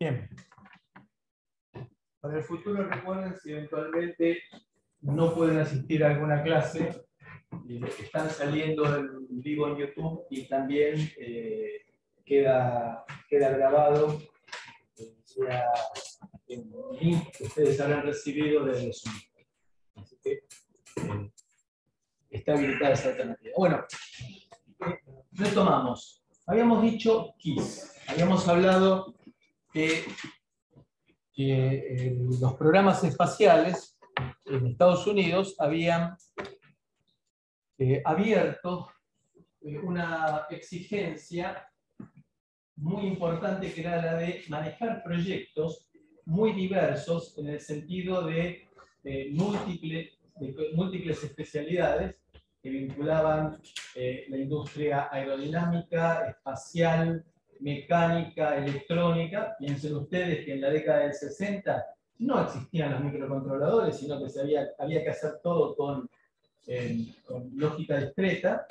Bien. Para el futuro recuerden si eventualmente no pueden asistir a alguna clase, están saliendo en vivo en YouTube y también queda grabado sea en el link que ustedes habrán recibido desde Zoom. Así que está habilitada esa alternativa. Bueno, retomamos. Habíamos dicho KISS. Habíamos hablado que los programas espaciales en Estados Unidos habían abierto una exigencia muy importante que era la de manejar proyectos muy diversos en el sentido de múltiples especialidades que vinculaban la industria aerodinámica, espacial, mecánica, electrónica. Piensen ustedes que en la década del 60 no existían los microcontroladores, sino que había que hacer todo con lógica discreta.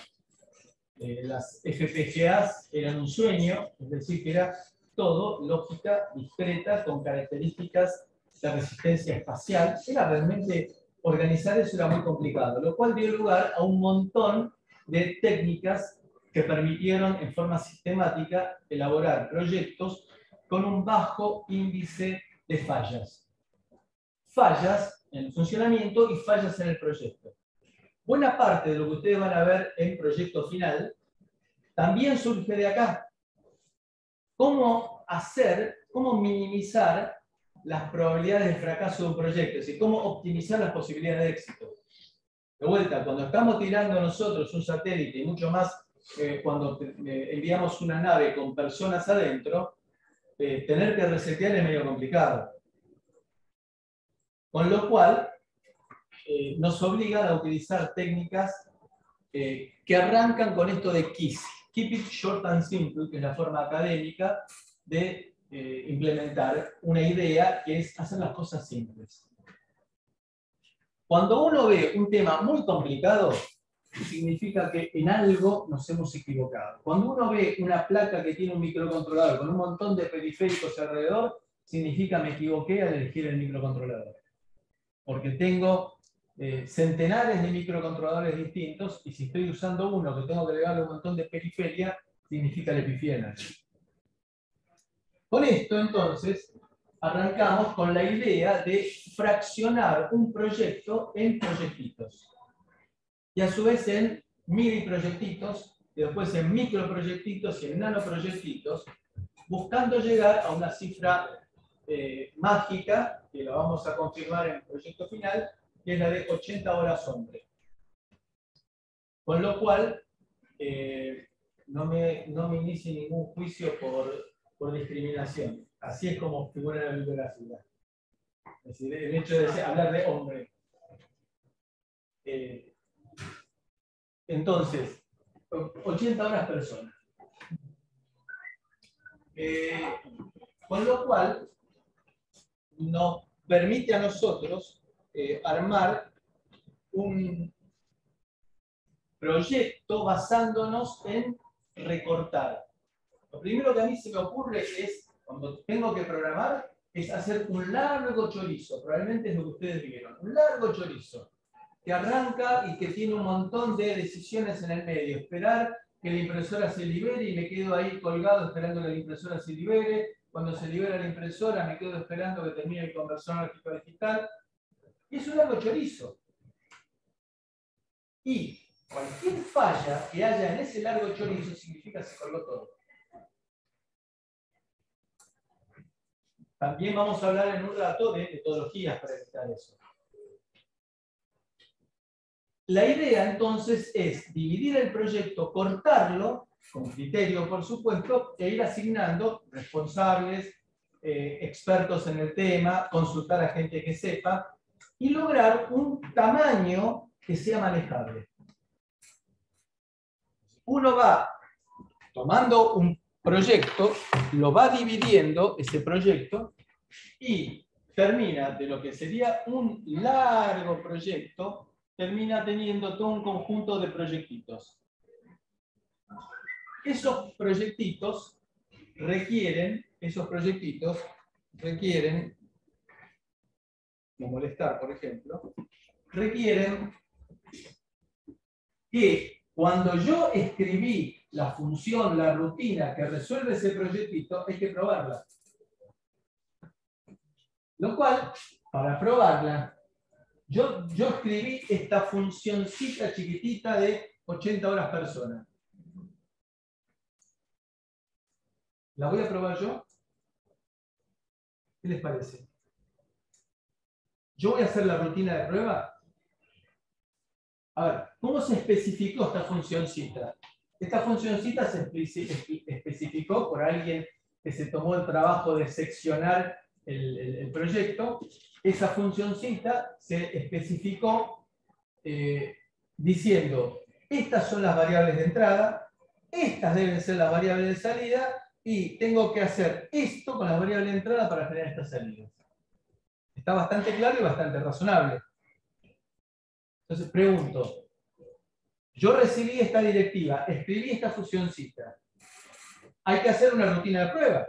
Las FPGAs eran un sueño, es decir, que era todo lógica discreta con características de resistencia espacial. Era realmente, organizar eso era muy complicado, lo cual dio lugar a un montón de técnicas que permitieron en forma sistemática elaborar proyectos con un bajo índice de fallas. Fallas en el funcionamiento y fallas en el proyecto. Buena parte de lo que ustedes van a ver en proyecto final también surge de acá. ¿Cómo minimizar las probabilidades de fracaso de un proyecto? Es decir, cómo optimizar las posibilidades de éxito. De vuelta, cuando estamos tirando nosotros un satélite y mucho más cuando enviamos una nave con personas adentro, tener que resetear es medio complicado. Con lo cual, nos obligan a utilizar técnicas que arrancan con esto de KISS. Keep it short and simple, que es la forma académica de implementar una idea, que es hacer las cosas simples. Cuando uno ve un tema muy complicado, significa que en algo nos hemos equivocado. Cuando uno ve una placa que tiene un microcontrolador con un montón de periféricos alrededor, significa me equivoqué al elegir el microcontrolador. Porque tengo centenares de microcontroladores distintos y si estoy usando uno que tengo que agregarle un montón de periferia, significa la epifiana. Con esto, entonces, arrancamos con la idea de fraccionar un proyecto en proyectitos. Y a su vez en mini proyectitos, y después en microproyectitos y en nanoproyectitos, buscando llegar a una cifra mágica, que la vamos a confirmar en el proyecto final, que es la de 80 horas hombre. Con lo cual, no me inicie ningún juicio por discriminación. Así es como figura en la bibliografía. Es decir, el hecho de hablar de hombre. Entonces, 80 horas persona. Con lo cual, nos permite a nosotros armar un proyecto basándonos en recortar. Lo primero que a mí se me ocurre es, cuando tengo que programar, es hacer un largo chorizo. Probablemente es lo que ustedes vieron. Un largo chorizo que arranca y que tiene un montón de decisiones en el medio. Esperar que la impresora se libere y me quedo ahí colgado esperando que la impresora se libere. Cuando se libera la impresora me quedo esperando que termine el conversor analógico digital. Y es un largo chorizo. Y cualquier falla que haya en ese largo chorizo significa que se colgó todo. También vamos a hablar en un rato de metodologías para evitar eso. La idea entonces es dividir el proyecto, cortarlo, con criterio por supuesto, e ir asignando responsables, expertos en el tema, consultar a gente que sepa, y lograr un tamaño que sea manejable. Uno va tomando un proyecto, lo va dividiendo, ese proyecto, y termina de lo que sería un largo proyecto, termina teniendo todo un conjunto de proyectitos. Esos proyectitos requieren, no molestar, por ejemplo, requieren que cuando yo escribí la función, la rutina que resuelve ese proyectito, hay que probarla. Lo cual, para probarla, yo escribí esta funcioncita chiquitita de 80 horas persona. ¿La voy a probar yo? ¿Qué les parece? Yo voy a hacer la rutina de prueba. A ver, ¿cómo se especificó esta funcioncita? Esta funcioncita se especificó por alguien que se tomó el trabajo de seccionar el proyecto. Esa funcioncita se especificó diciendo, estas son las variables de entrada, estas deben ser las variables de salida, y tengo que hacer esto con las variables de entrada para generar estas salidas. Está bastante claro y bastante razonable. Entonces pregunto, yo recibí esta directiva, escribí esta funcioncita. Hay que hacer una rutina de prueba.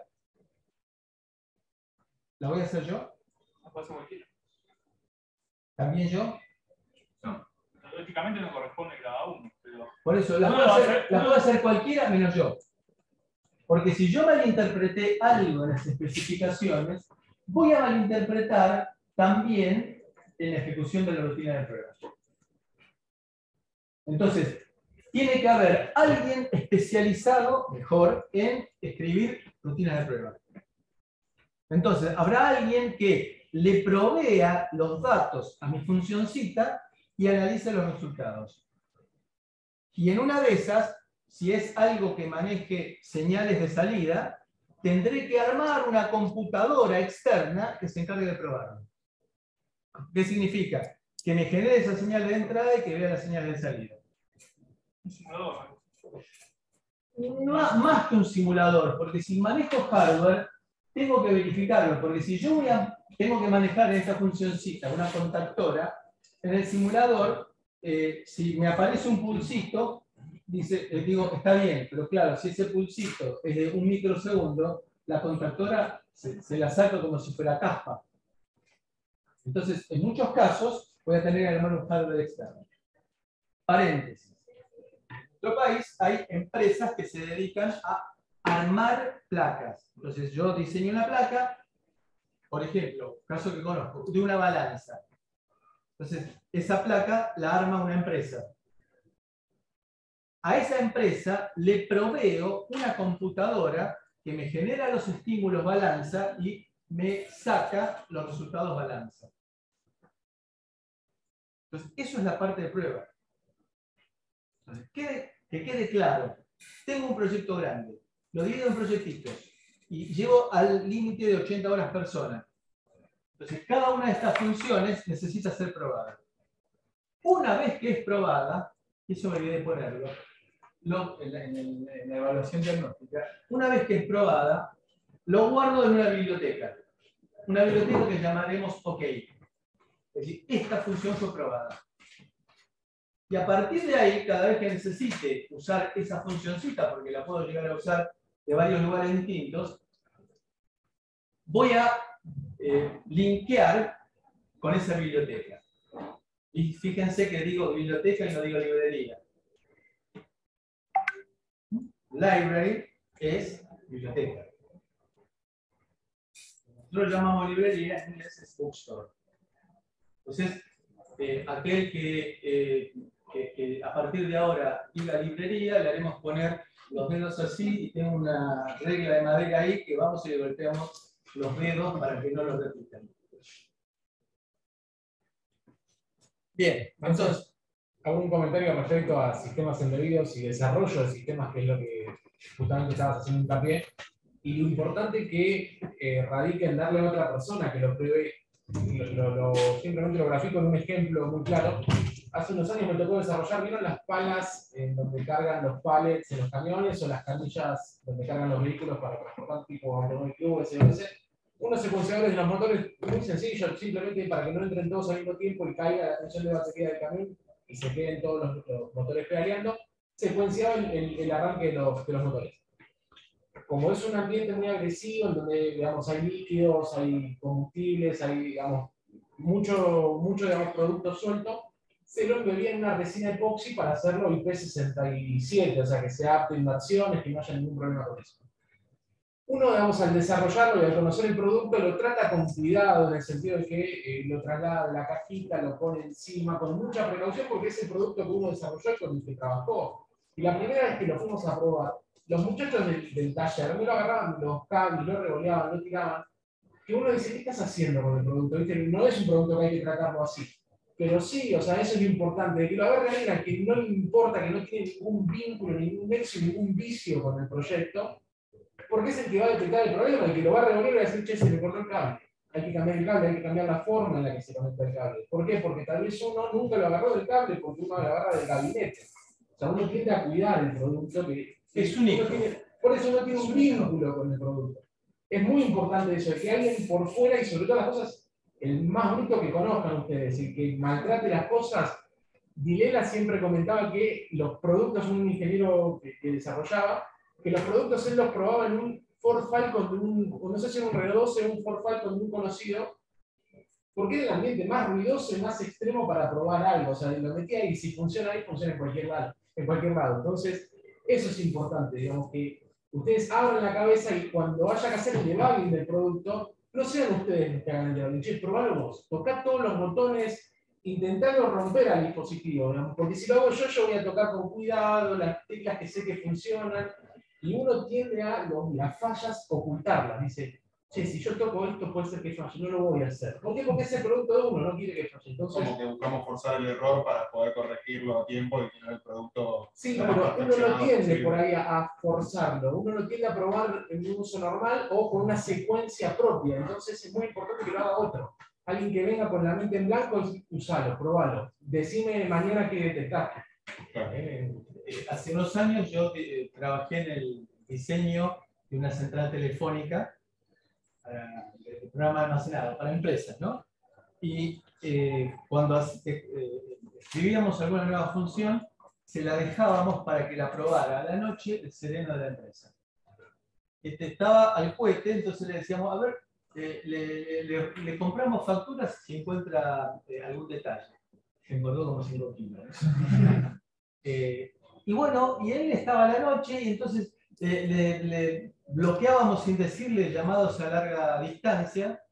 ¿La voy a hacer yo? ¿La puede hacer cualquiera? ¿También yo? No. Lógicamente no corresponde cada uno. Pero... Por eso, la puedo hacer cualquiera menos yo. Porque si yo malinterpreté algo en las especificaciones, voy a malinterpretar también en la ejecución de la rutina de prueba. Entonces, tiene que haber alguien especializado, mejor, en escribir rutinas de prueba. Entonces, habrá alguien que le provea los datos a mi funcioncita y analice los resultados. Y en una de esas, si es algo que maneje señales de salida, tendré que armar una computadora externa que se encargue de probarlo. ¿Qué significa? Que me genere esa señal de entrada y que vea la señal de salida. Un simulador. Más que un simulador, porque si manejo hardware, tengo que verificarlo, porque si yo tengo que manejar en esta funcioncita una contactora, en el simulador, si me aparece un pulsito, digo, está bien, pero claro, si ese pulsito es de 1 microsegundo, la contactora se la saco como si fuera caspa. Entonces, en muchos casos, voy a tener que armar un hardware externo. Paréntesis. En nuestro país hay empresas que se dedican a armar placas. Entonces, yo diseño una placa, por ejemplo, caso que conozco, de una balanza. Entonces, esa placa la arma una empresa. A esa empresa le proveo una computadora que me genera los estímulos balanza y me saca los resultados balanza. Entonces, eso es la parte de prueba. Entonces, que quede claro. Tengo un proyecto grande, lo divido en proyectitos y llevo al límite de 80 horas persona. Entonces, cada una de estas funciones necesita ser probada. Una vez que es probada, y eso me olvidé de ponerlo, en la evaluación diagnóstica, una vez que es probada, lo guardo en una biblioteca que llamaremos OK. Es decir, esta función fue probada. Y a partir de ahí, cada vez que necesite usar esa funcioncita, porque la puedo llegar a usar de varios lugares distintos, voy a linkear con esa biblioteca. Y fíjense que digo biblioteca y no digo librería. Library es biblioteca. Nosotros llamamos librería, en inglés es bookstore. Entonces, aquel que a partir de ahora diga librería, le haremos poner los dedos así y tengo una regla de madera ahí que vamos y le golpeamos los dedos para que no los repitan. Bien, entonces. Hago un comentario respecto a sistemas embebidos y desarrollo de sistemas, que es lo que justamente estabas haciendo hincapié, y lo importante que radica en darle a otra persona que lo pruebe. Simplemente lo grafico en un ejemplo muy claro. Hace unos años me tocó desarrollar, ¿vieron las palas en donde cargan los pallets en los camiones o las camillas donde cargan los vehículos para transportar tipo automóvil club, SOS? Unos secuenciadores de los motores muy sencillos, simplemente para que no entren todos al mismo tiempo y caiga la tensión de batería del camión y se queden todos los motores pedaleando, secuenciaba el arranque de los motores. como es un ambiente muy agresivo, en donde digamos, hay líquidos, hay combustibles, hay digamos, mucho digamos, producto suelto, se lo embebía en una resina epoxi para hacerlo IP67, o sea, que sea apto a inmersiones, que no haya ningún problema con eso. Uno, digamos, al desarrollarlo y al conocer el producto, lo trata con cuidado, en el sentido de que lo traslada de la cajita, lo pone encima, con mucha precaución, porque es el producto que uno desarrolló y con el que trabajó. Y la primera vez que lo fuimos a probar, los muchachos del taller, a mí lo agarraban los cables, lo revoleaban, lo tiraban, que uno dice, ¿qué estás haciendo con el producto? ¿Viste? No es un producto que hay que tratarlo así. Pero sí, o sea, eso es lo importante, de que lo agarre alguien al que no le importa, que no tiene ningún vínculo, ningún nexo, ningún vicio con el proyecto, porque es el que va a detectar el problema, el que lo va a revolver y va a decir, che, se me cortó el cable. Hay que cambiar el cable, hay que cambiar la forma en la que se conecta el cable. ¿Por qué? Porque tal vez uno nunca lo agarró del cable, porque uno lo agarra del gabinete. O sea, uno tiende a cuidar el producto, que Es único. por eso uno tiene un vínculo con el producto. Es muy importante eso, de que alguien por fuera, y sobre todo las cosas, el más bruto que conozcan ustedes, el que maltrate las cosas. Dilela siempre comentaba que los productos, un ingeniero que desarrollaba, que los productos él los probaba en un Ford Falcon, de no sé si era un R12 o un Ford Falcon de un conocido, porque era el ambiente más ruidoso y más extremo para probar algo. O sea, lo metía ahí, si funciona ahí, funciona en cualquier lado. Entonces, eso es importante, digamos, que ustedes abran la cabeza y cuando haya que hacer el debugging del producto, no sean ustedes los que hagan el debugging. Che, probalo vos, tocá todos los botones, intentando romper al dispositivo, digamos, porque si lo hago yo voy a tocar con cuidado las teclas que sé que funcionan, y uno tiende a las fallas ocultarlas. Dice, che, si yo toco esto puede ser que falle, no lo voy a hacer. ¿Por qué? Porque es el producto de uno, no quiere que falle. Entonces, como que buscamos forzar el error para poder corregirlo a tiempo y tener el producto. sí, lo pero más uno no perfeccionado tiende posible. por ahí a forzarlo, uno lo tiende a probar en un uso normal o con una secuencia propia. Entonces es muy importante que lo haga otro. Alguien que venga con la mente en blanco, usalo, probalo. Decime mañana qué detectaste. Claro. Hace unos años yo trabajé en el diseño de una central telefónica de programa almacenado para empresas, ¿no? Y cuando escribíamos alguna nueva función, se la dejábamos para que la probara a la noche el sereno de la empresa. Estaba al cohete, entonces le decíamos, a ver, le compramos facturas si encuentra algún detalle. Se engordó como 5 kilos. Y bueno, y él estaba a la noche y entonces le bloqueábamos sin decirle llamados a larga distancia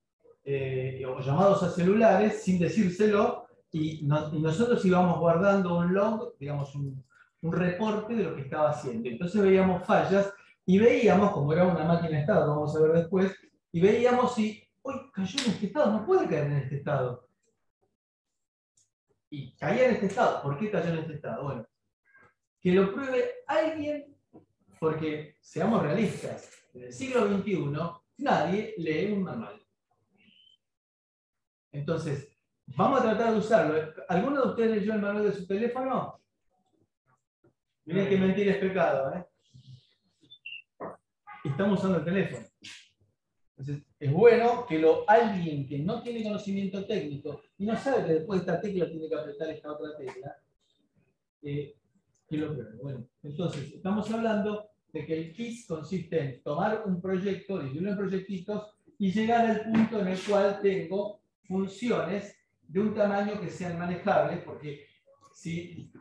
o llamados a celulares sin decírselo y nosotros íbamos guardando un log, digamos un reporte de lo que estaba haciendo. Entonces veíamos fallas y veíamos, como era una máquina de estado, lo vamos a ver después, y veíamos si, uy, cayó en este estado, no puede caer en este estado. Y caía en este estado. ¿Por qué cayó en este estado? Bueno, que lo pruebe alguien, porque seamos realistas, en el siglo XXI nadie lee un manual. Entonces, vamos a tratar de usarlo. ¿Alguno de ustedes leyó el manual de su teléfono? Miren que mentir es pecado, ¿eh? Estamos usando el teléfono. Entonces, es bueno que alguien que no tiene conocimiento técnico y no sabe que después de esta tecla tiene que apretar esta otra tecla, que lo pruebe. Bueno, entonces, estamos hablando de que el KISS consiste en tomar un proyecto, dividirlo en proyectitos y llegar al punto en el cual tengo funciones de un tamaño que sean manejables, porque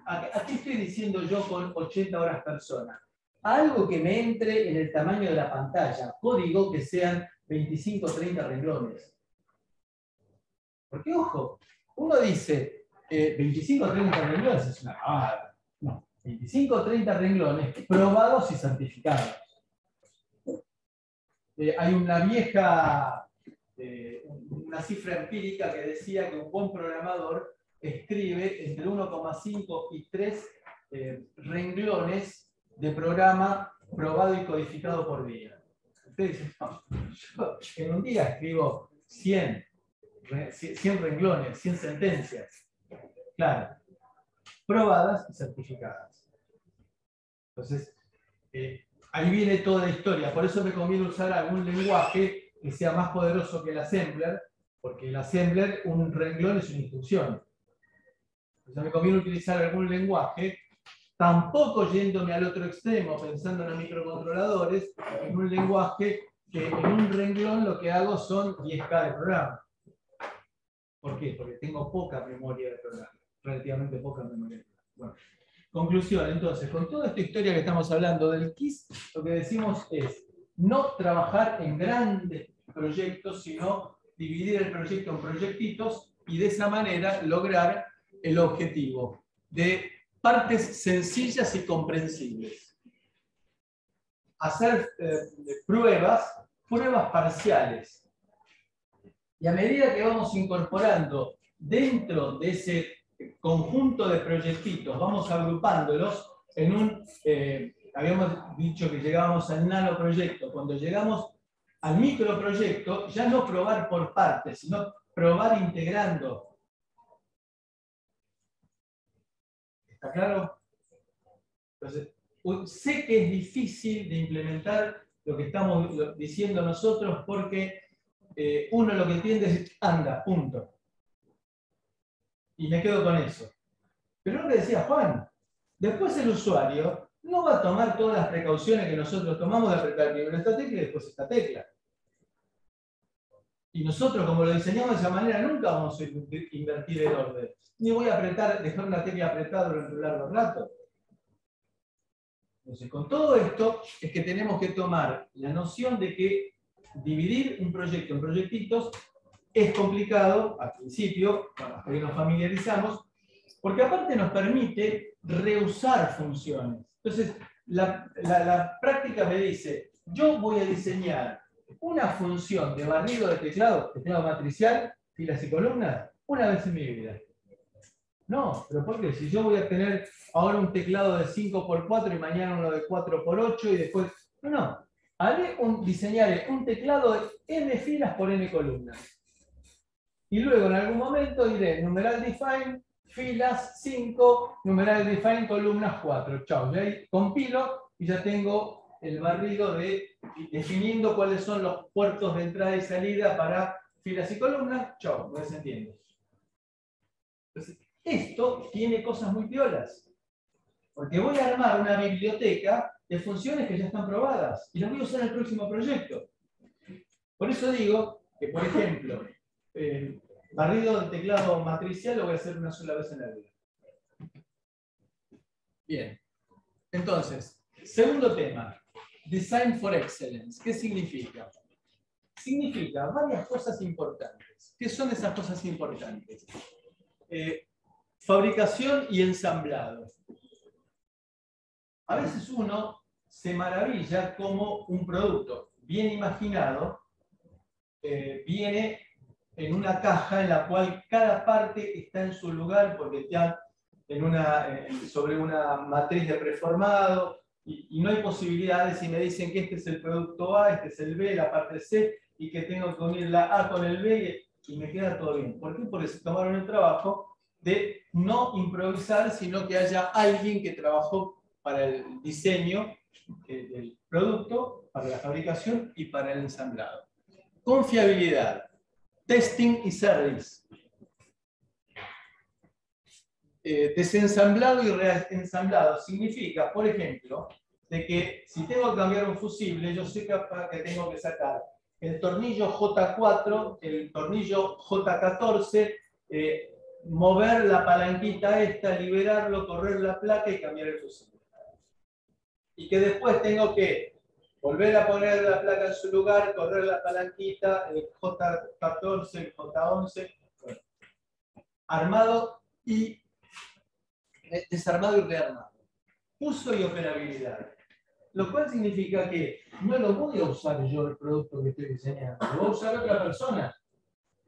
aquí estoy diciendo yo con 80 horas persona, algo que me entre en el tamaño de la pantalla, código que sean 25 o 30 renglones. Porque, ojo, uno dice 25 o 30 renglones es una cagada. No, 25 o 30 renglones probados y certificados. Hay una vieja, una cifra empírica que decía que un buen programador escribe entre 1,5 y 3 renglones de programa probado y codificado por día. Ustedes dicen, no, yo en un día escribo 100 renglones, 100 sentencias. Claro, probadas y certificadas. Entonces, ahí viene toda la historia. Por eso me conviene usar algún lenguaje que sea más poderoso que el assembler, porque el assembler, un renglón es una instrucción. Entonces me conviene utilizar algún lenguaje tampoco yéndome al otro extremo, pensando en los microcontroladores, en un lenguaje que en un renglón lo que hago son 10K de programa. ¿Por qué? Porque tengo poca memoria de programa, relativamente poca memoria de programa. Bueno, conclusión, entonces, con toda esta historia que estamos hablando del KISS, lo que decimos es no trabajar en grandes proyectos, sino dividir el proyecto en proyectitos y de esa manera lograr el objetivo de partes sencillas y comprensibles. Hacer pruebas parciales. Y a medida que vamos incorporando dentro de ese conjunto de proyectitos, vamos agrupándolos en un... habíamos dicho que llegábamos al nanoproyecto. Cuando llegamos al microproyecto, ya no probar por partes, sino probar integrando. ¿Está claro? Entonces, sé que es difícil de implementar lo que estamos diciendo nosotros porque uno lo que entiende es anda, punto. Y me quedo con eso. Pero lo que decía Juan, después el usuario no va a tomar todas las precauciones que nosotros tomamos de apretar primero esta tecla y después esta tecla. Y nosotros, como lo diseñamos de esa manera, nunca vamos a invertir el orden. Ni voy a dejar una tecla apretada durante un largo rato. Entonces, con todo esto es que tenemos que tomar la noción de que dividir un proyecto en proyectitos es complicado al principio, hasta que nos familiarizamos, porque aparte nos permite reusar funciones. Entonces, la práctica me dice, yo voy a diseñar una función de barrido de teclado matricial, filas y columnas, una vez en mi vida. No, pero ¿por qué? Si yo voy a tener ahora un teclado de 5x4 y mañana uno de 4x8 y después... No. Diseñaré un teclado de n filas por n columnas. Y luego en algún momento diré numeral define, filas 5, numeral define, columnas 4. Chao. Y ahí compilo y ya tengo el barrido definiendo cuáles son los puertos de entrada y salida para filas y columnas. Chao, no se entiende. Entonces, esto tiene cosas muy piolas. Porque voy a armar una biblioteca de funciones que ya están probadas y las voy a usar en el próximo proyecto. Por eso digo que, por ejemplo, barrido del teclado matricial lo voy a hacer una sola vez en la vida. Bien. Entonces, segundo tema. Design for Excellence. ¿Qué significa? Significa varias cosas importantes. ¿Qué son esas cosas importantes? Fabricación y ensamblado. A veces uno se maravilla como un producto bien imaginado viene en una caja en la cual cada parte está en su lugar porque está sobre una matriz de preformado y no hay posibilidades y me dicen que este es el producto A, este es el B, la parte C y que tengo que unir la A con el B y me queda todo bien. ¿Por qué? Porque se tomaron el trabajo de no improvisar, sino que haya alguien que trabajó para el diseño del producto, para la fabricación y para el ensamblado. Confiabilidad, testing y service. Desensamblado y reensamblado significa, por ejemplo, de que si tengo que cambiar un fusible, yo sé que tengo que sacar el tornillo J4, el tornillo J14, mover la palanquita esta, liberarlo, correr la placa y cambiar el fusible. Y que después tengo que volver a poner la placa en su lugar, correr la palanquita, el J14, el J11, bueno, armado y desarmado y rearmado. Uso y operabilidad. Lo cual significa que no lo voy a usar yo el producto que estoy diseñando, lo va a usar otra persona.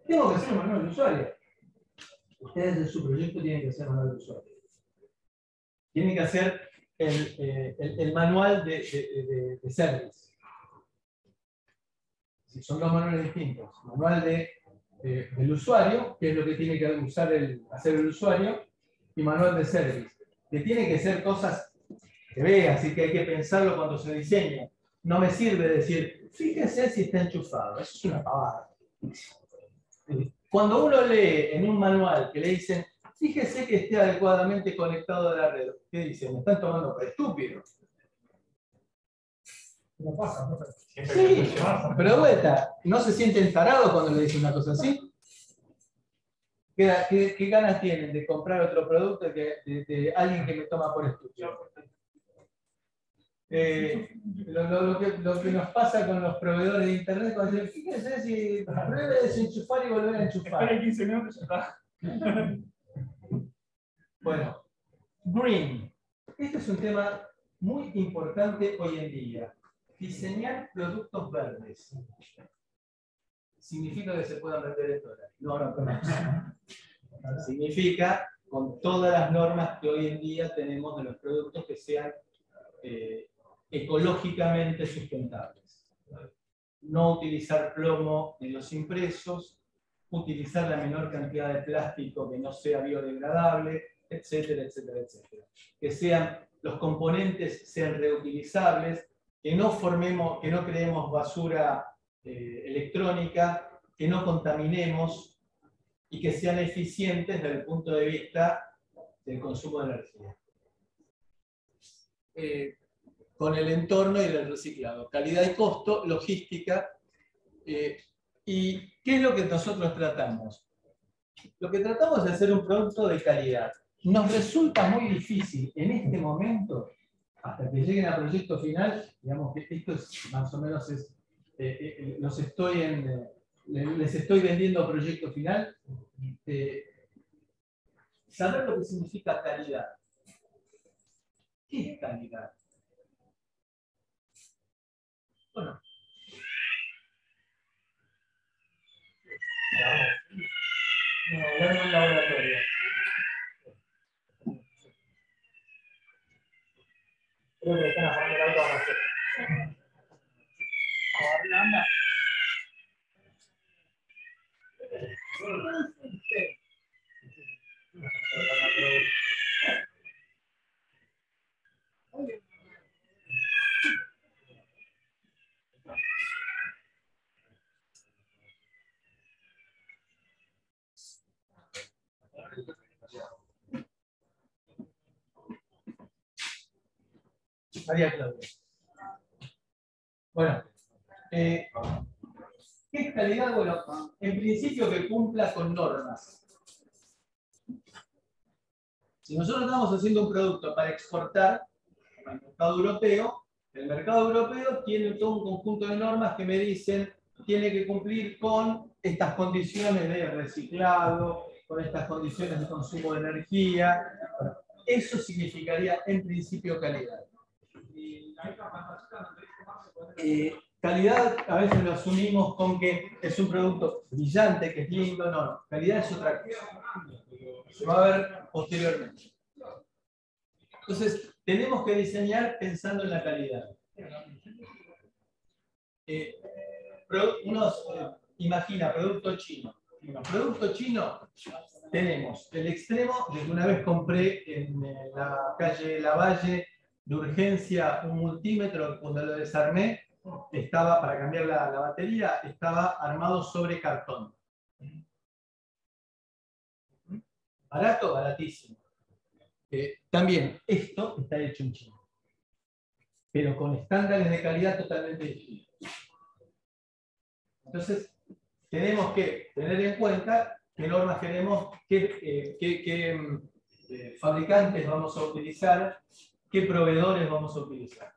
Tengo que hacer manual de usuario. Ustedes en su proyecto tienen que hacer manual de usuario. Tienen que hacer el manual de service. Son dos manuales distintos. Manual del usuario, que es lo que tiene que hacer el usuario, y manual de service, que tiene que ser cosas que vea, así que hay que pensarlo cuando se diseña. No me sirve decir, fíjese si está enchufado, eso es una pavada. Cuando uno lee en un manual que le dicen, Fíjese que esté adecuadamente conectado a la red. ¿Qué dicen? ¿Me están tomando por estúpido? No pasa, no pasa. Sí, pero de vuelta, ¿no se sienten tarados cuando le dicen una cosa así? ¿Qué ganas tienen de comprar otro producto de alguien que me toma por estúpido? Lo que nos pasa con los proveedores de internet, cuando dicen, fíjense si pruebe de desenchufar y volver a enchufar. Espera 15 minutos y ya está. Bueno, green. Este es un tema muy importante hoy en día. Diseñar productos verdes. ¿Significa que se puedan vender en dólares? No. Significa con todas las normas que hoy en día tenemos de los productos que sean ecológicamente sustentables. No utilizar plomo en los impresos, utilizar la menor cantidad de plástico que no sea biodegradable, etcétera, etcétera, etcétera. Que los componentes sean reutilizables, que no creemos basura electrónica, que no contaminemos y que sean eficientes desde el punto de vista del consumo de energía. Con el entorno y el reciclado. Calidad y costo, logística. ¿Y qué es lo que nosotros tratamos? Lo que tratamos es hacer un producto de calidad. Nos resulta muy difícil en este momento, hasta que lleguen al proyecto final, digamos que esto es más o menos, les estoy vendiendo proyecto final, saber lo que significa calidad. ¿Qué es calidad? Bueno. No, hablar en un laboratorio. Creo que están apagando el auto a las 7. Anda. María Claudia. Bueno, ¿qué es calidad? Bueno, en principio que cumpla con normas. Si nosotros estamos haciendo un producto para exportar al mercado europeo, el mercado europeo tiene todo un conjunto de normas que me dicen tiene que cumplir con estas condiciones de reciclado, con estas condiciones de consumo de energía. Eso significaría en principio calidad. Calidad a veces lo asumimos con que es un producto brillante, que es lindo. No, calidad es otra cosa. Se va a ver posteriormente. Entonces, tenemos que diseñar pensando en la calidad. Imagina, producto chino. Producto chino, tenemos el extremo de que una vez compré en la calle Lavalle de urgencia un multímetro, cuando lo desarmé, estaba, para cambiar la batería, estaba armado sobre cartón. Barato, baratísimo. También, esto está hecho en China, pero con estándares de calidad totalmente distintos. Entonces, tenemos que tener en cuenta qué normas queremos, qué fabricantes vamos a utilizar, qué proveedores vamos a utilizar.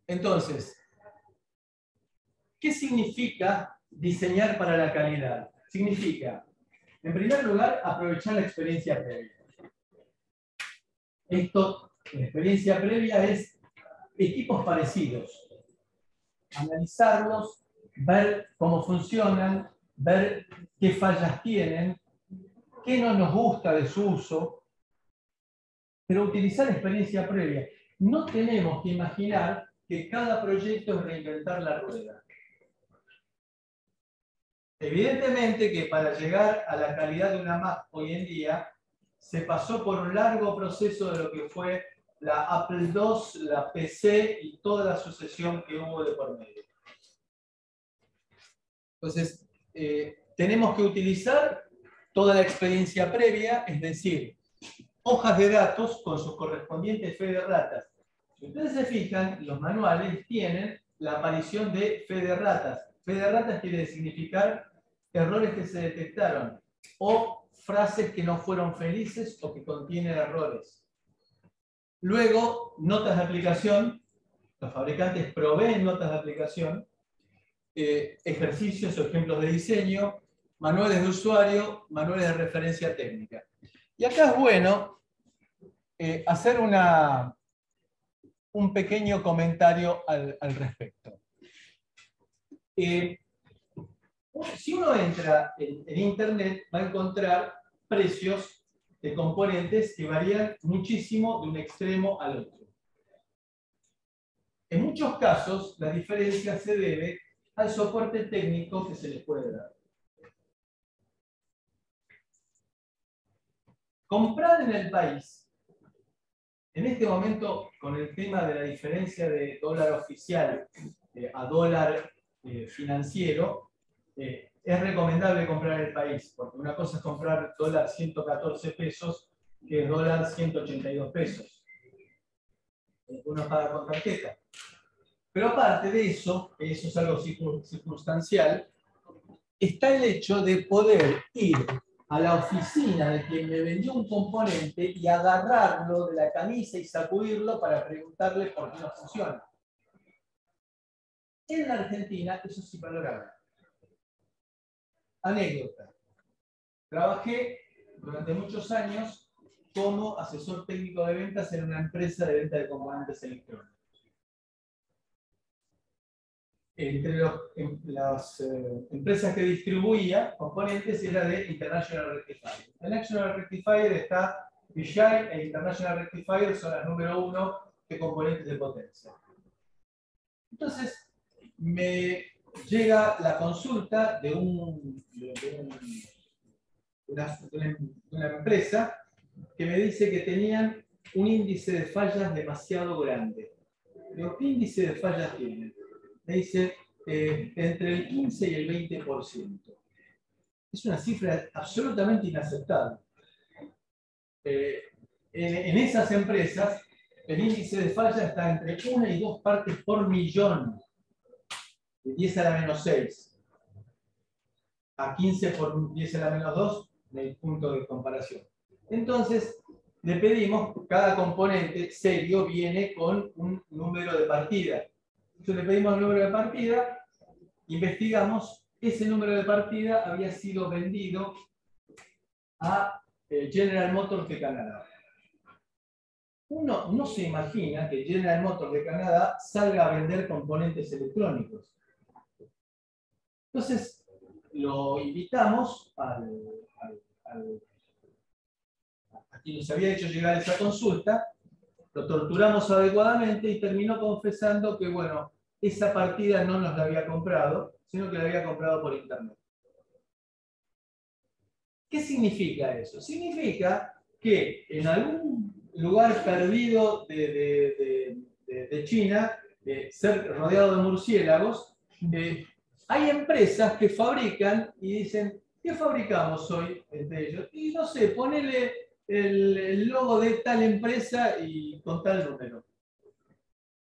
Entonces, ¿qué significa diseñar para la calidad? Significa, en primer lugar, aprovechar la experiencia previa. La experiencia previa es equipos parecidos. Analizarlos, ver cómo funcionan, ver qué fallas tienen, qué no nos gusta de su uso, pero utilizar experiencia previa. No tenemos que imaginar que cada proyecto es reinventar la rueda. Evidentemente que para llegar a la calidad de una Mac hoy en día, se pasó por un largo proceso de lo que fue la Apple II, la PC y toda la sucesión que hubo de por medio. Entonces, tenemos que utilizar toda la experiencia previa, es decir, hojas de datos con sus correspondientes fe de ratas. Si ustedes se fijan, los manuales tienen la aparición de fe de ratas. Fe de ratas quiere significar errores que se detectaron o frases que no fueron felices o que contienen errores. Luego, notas de aplicación. Los fabricantes proveen notas de aplicación, ejercicios o ejemplos de diseño, manuales de usuario, manuales de referencia técnica. Y acá es bueno hacer un pequeño comentario al respecto. Si uno entra en Internet, va a encontrar precios de componentes que varían muchísimo de un extremo al otro. En muchos casos, la diferencia se debe al soporte técnico que se les puede dar. Comprar en el país, en este momento, con el tema de la diferencia de dólar oficial a dólar financiero, es recomendable comprar en el país, porque una cosa es comprar dólar 114 pesos, que es dólar 182 pesos. Uno paga con tarjeta. Pero aparte de eso, eso es algo circunstancial, está el hecho de poder ir a la oficina de quien me vendió un componente y agarrarlo de la camisa y sacudirlo para preguntarle por qué no funciona. En la Argentina eso es invalorable. Anécdota. Trabajé durante muchos años como asesor técnico de ventas en una empresa de venta de componentes electrónicos. Entre las empresas que distribuía componentes era de International Rectifier. International Rectifier está PGI e International Rectifier son las número 1 de componentes de potencia. Entonces, me llega la consulta de una empresa que me dice que tenían un índice de fallas demasiado grande. ¿Qué índice de fallas tienen? Me dice entre el 15 y el 20%. Es una cifra absolutamente inaceptable. En esas empresas, el índice de falla está entre 1 y 2 partes por millón, de 10 a la menos 6, a 15 por 10 a la menos 2, del punto de comparación. Entonces, le pedimos, cada componente serio viene con un número de partida. Entonces le pedimos el número de partida, investigamos, ese número de partida había sido vendido a General Motors de Canadá. Uno no se imagina que General Motors de Canadá salga a vender componentes electrónicos. Entonces, lo invitamos a quien nos había hecho llegar esa consulta, lo torturamos adecuadamente y terminó confesando que, bueno, esa partida no nos la había comprado, sino que la había comprado por internet. ¿Qué significa eso? Significa que en algún lugar perdido de China, ser rodeado de murciélagos, hay empresas que fabrican y dicen, ¿qué fabricamos hoy entre ellos? Y no sé, ponele el logo de tal empresa y con tal número.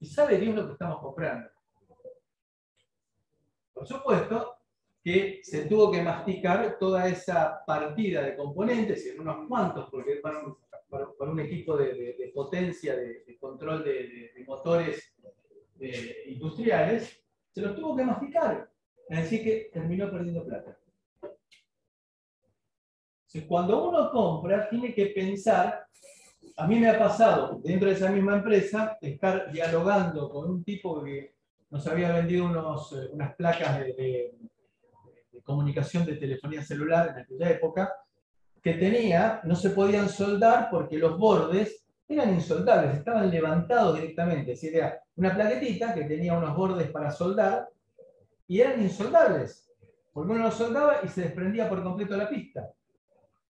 Y sabe Dios lo que estamos comprando. Por supuesto que se tuvo que masticar toda esa partida de componentes, y en unos cuantos, porque para un equipo de potencia, de control de motores industriales, se los tuvo que masticar. Así que terminó perdiendo plata. Entonces, cuando uno compra, tiene que pensar. A mí me ha pasado, dentro de esa misma empresa, estar dialogando con un tipo que nos había vendido unas placas de comunicación de telefonía celular en aquella época, que no se podían soldar porque los bordes eran insoldables, estaban levantados directamente. Es decir, era una plaquetita que tenía unos bordes para soldar y eran insoldables, porque uno los soldaba y se desprendía por completo la pista.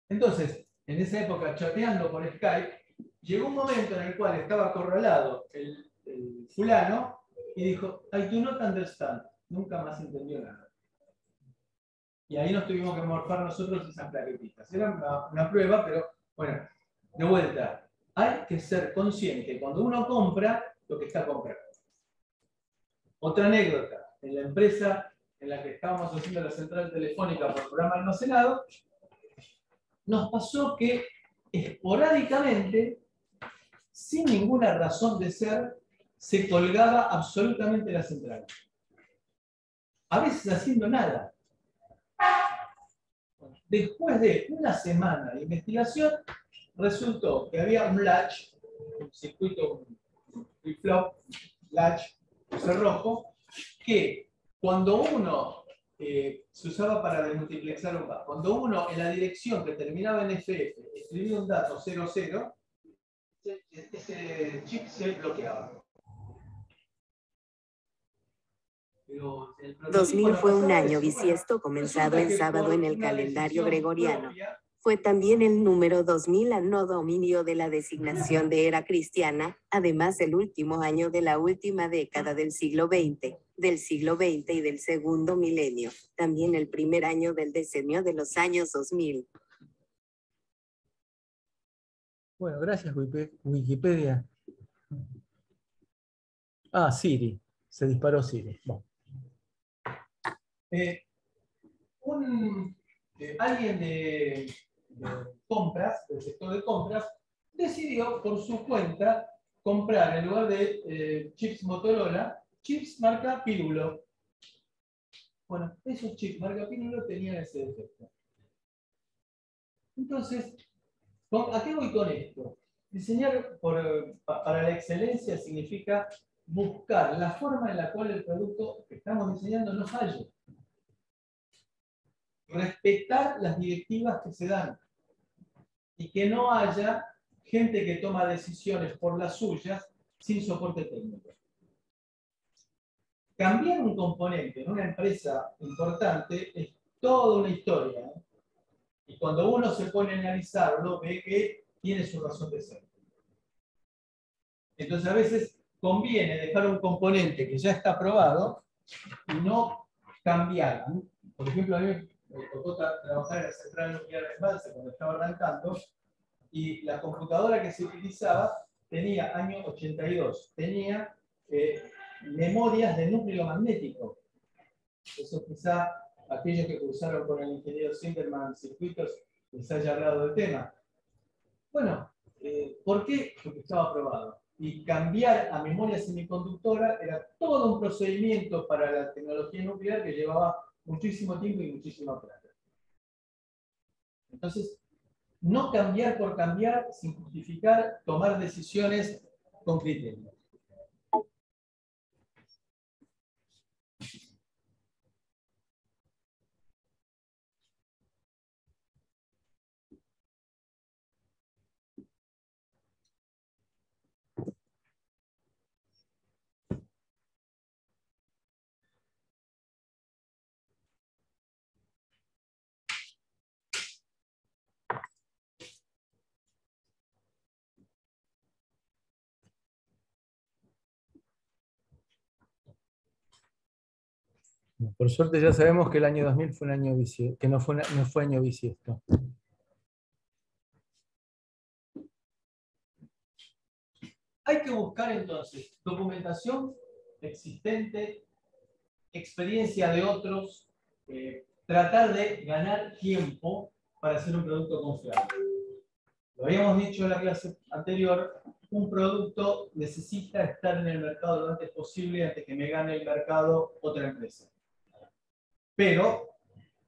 Entonces, en esa época, chateando por Skype, llegó un momento en el cual estaba acorralado el fulano y dijo, I do not understand. Nunca más entendió nada. Y ahí nos tuvimos que morfar nosotros esas plaquetitas. Era una prueba, pero bueno, de vuelta, hay que ser consciente cuando uno compra lo que está comprando. Otra anécdota, en la empresa en la que estábamos haciendo la central telefónica por programa almacenado, nos pasó que esporádicamente, sin ninguna razón de ser, se colgaba absolutamente la central. A veces haciendo nada. Después de una semana de investigación, resultó que había un latch, un circuito, un flip-flop, latch, un cerrojo, que cuando uno se usaba para desmultiplexar un bus, cuando uno en la dirección que terminaba en FF escribía un dato 00, ese chip se bloqueaba. 2000 fue un año bisiesto comenzado el sábado en el calendario gregoriano. Fue también el número 2000 al no dominio de la designación de era cristiana, además el último año de la última década del siglo XX y del segundo milenio, también el primer año del decenio de los años 2000. Bueno, gracias Wikipedia. Ah, Siri. Se disparó Siri. Bueno. Alguien de compras, del sector de compras, decidió por su cuenta comprar en lugar de chips Motorola, chips marca Pirulo. Bueno, esos chips marca Pirulo tenían ese defecto. Entonces, ¿a qué voy con esto? Diseñar para la excelencia significa buscar la forma en la cual el producto que estamos diseñando no falle. Respetar las directivas que se dan y que no haya gente que toma decisiones por las suyas sin soporte técnico. Cambiar un componente en una empresa importante es toda una historia, ¿eh? Y cuando uno se pone a analizarlo, ve que tiene su razón de ser. Entonces, a veces conviene dejar un componente que ya está probado y no cambiar. Por ejemplo, a mí me tocó trabajar en la central nuclear de Embalse cuando estaba arrancando, y la computadora que se utilizaba tenía año 82, tenía memorias de núcleo magnético. Eso quizá aquellos que cursaron con el ingeniero Zimmerman circuitos les haya hablado del tema. Bueno, ¿por qué? Porque estaba aprobado. Y cambiar a memoria semiconductora era todo un procedimiento para la tecnología nuclear que llevaba muchísimo tiempo y muchísima plata. Entonces, no cambiar por cambiar sin justificar, tomar decisiones con criterio. Por suerte ya sabemos que el año 2000 fue un año bisiesto, que no fue año bisiesto. Hay que buscar entonces documentación existente, experiencia de otros, tratar de ganar tiempo para hacer un producto confiable. Lo habíamos dicho en la clase anterior, un producto necesita estar en el mercado lo antes posible antes que me gane el mercado otra empresa. Pero